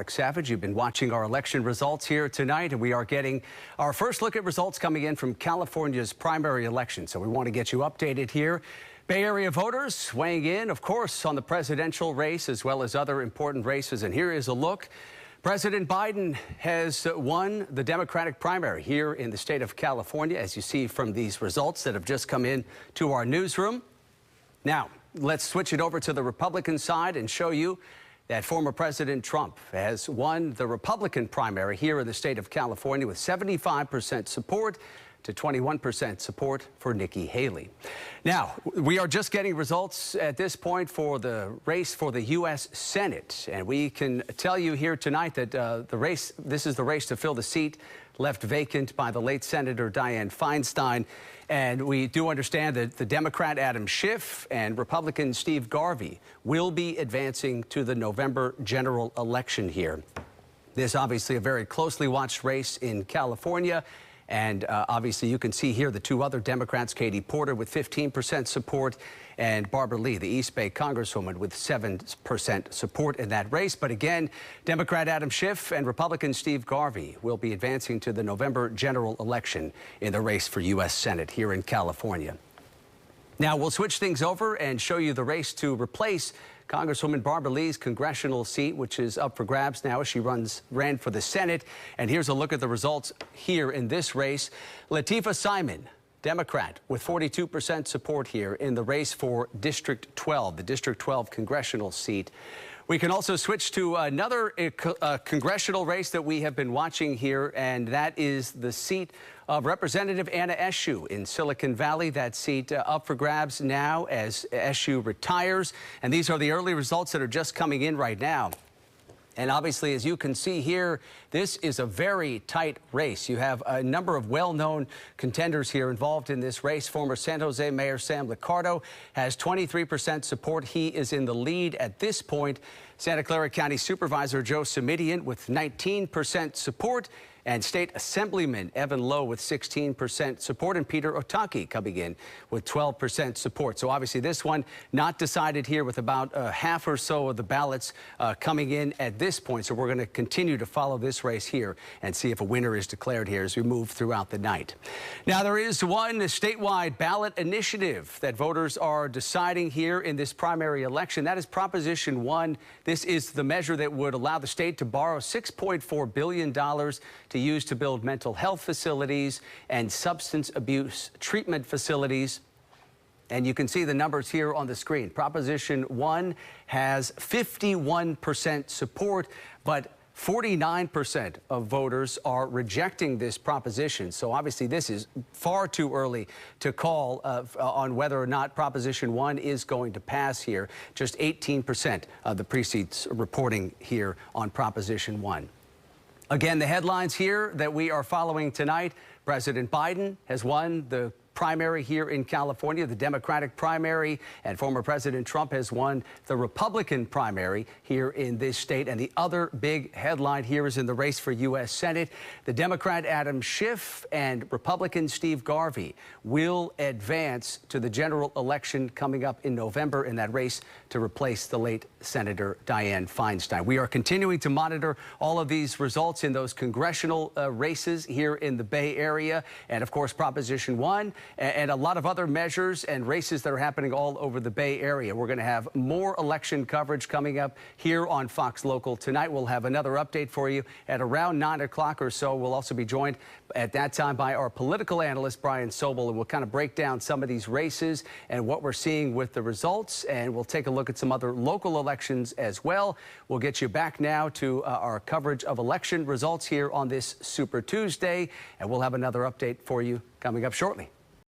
Alex Savage. You've been watching our election results here tonight, and we are getting our first look at results coming in from California's primary election. So we want to get you updated here. Bay Area voters weighing in, of course, on the presidential race as well as other important races. And here is a look. President Biden has won the Democratic primary here in the state of California, as you see from these results that have just come in to our newsroom. Now, let's switch it over to the Republican side and show you that former President Trump has won the Republican primary here in the state of California with 75% support to 21% support for Nikki Haley. Now, we are just getting results at this point for the race for the U.S. Senate, and we can tell you here tonight that this is the race to fill the seat left vacant by the late Senator Dianne Feinstein. And we do understand that the Democrat Adam Schiff and Republican Steve Garvey will be advancing to the November general election here. This obviously a very closely watched race in California. And obviously, you can see here the two other Democrats, Katie Porter with 15% support and Barbara Lee, the East Bay Congresswoman, with 7% support in that race. But again, Democrat Adam Schiff and Republican Steve Garvey will be advancing to the November general election in the race for U.S. Senate here in California. Now, we'll switch things over and show you the race to replace Congresswoman Barbara Lee's congressional seat, which is up for grabs now. She ran for the Senate. And here's a look at the results here in this race. Latifah Simon, Democrat, with 42% support here in the race for District 12, the District 12 congressional seat. We can also switch to another congressional race that we have been watching here, and that is the seat of Representative Anna Eshoo in Silicon Valley. That seat up for grabs now as Eshoo retires. And these are the early results that are just coming in right now. And obviously, as you can see here, this is a very tight race. You have a number of well-known contenders here involved in this race. Former San Jose Mayor Sam Liccardo has 23% support. He is in the lead at this point. Santa Clara County Supervisor Joe Simidian with 19% support. And State Assemblyman Evan Lowe with 16% support, and Peter Otake coming in with 12% support. So obviously this one not decided here with about half or so of the ballots coming in at this point. So we're going to continue to follow this race here and see if a winner is declared here as we move throughout the night. Now, there is one statewide ballot initiative that voters are deciding here in this primary election. That is Proposition 1. This is the measure that would allow the state to borrow $6.4 billion to use to build mental health facilities and substance abuse treatment facilities. And you can see the numbers here on the screen. Proposition 1 has 51% support, but 49% of voters are rejecting this proposition. So obviously this is far too early to call on whether or not Proposition 1 is going to pass here. Just 18% of the precincts reporting here on Proposition 1. Again, the headlines here that we are following tonight. President Biden has won the primary here in California, the Democratic primary, and former President Trump has won the Republican primary here in this state. And the other big headline here is in the race for U.S. Senate. The Democrat Adam Schiff and Republican Steve Garvey will advance to the general election coming up in November in that race to replace the late Senator Dianne Feinstein. We are continuing to monitor all of these results in those congressional races here in the Bay Area. And of course, Proposition 1 and a lot of other measures and races that are happening all over the Bay Area. We're going to have more election coverage coming up here on Fox Local tonight. We'll have another update for you at around 9 o'clock or so. We'll also be joined at that time by our political analyst, Brian Sobel, and we'll kind of break down some of these races and what we're seeing with the results. And we'll take a look at some other local elections as well. We'll get you back now to our coverage of election results here on this Super Tuesday, and we'll have another update for you coming up shortly.